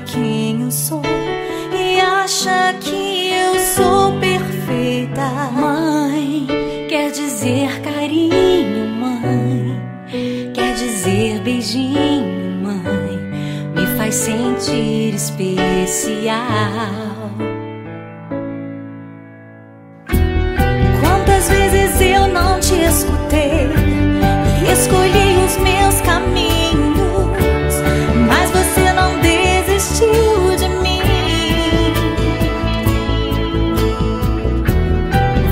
quem eu sou e acha que eu sou perfeita. Mãe quer dizer carinho, mãe quer dizer beijinho, mãe me faz sentir especial. Quantas vezes eu não te escutei e escolhi os meus caminhos, mas você não desistiu de mim.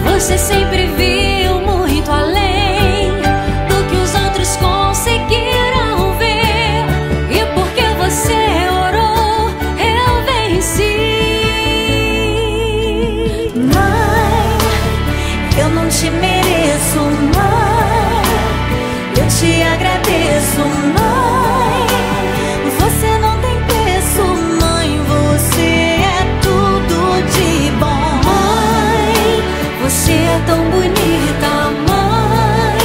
Você sempre viu muito além do que os outros conseguiram ver, e porque você orou, eu venci. Mãe, eu não te mereço, mãe, eu te agradeço, mãe. Você não tem preço, mãe, você é tudo de bom. Mãe, você é tão bonita, mãe,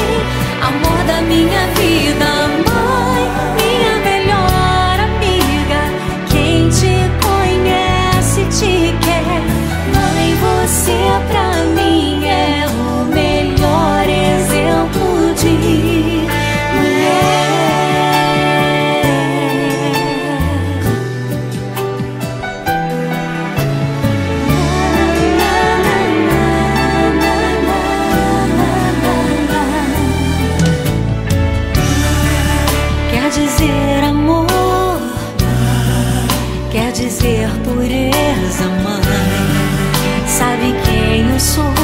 amor da minha vida, mãe, minha melhor amiga. Quem te conhece te quer, mãe, você pra mim é o melhor exemplo de mulher. Quer dizer amor, quer dizer pureza, mãe, sabe quem eu sou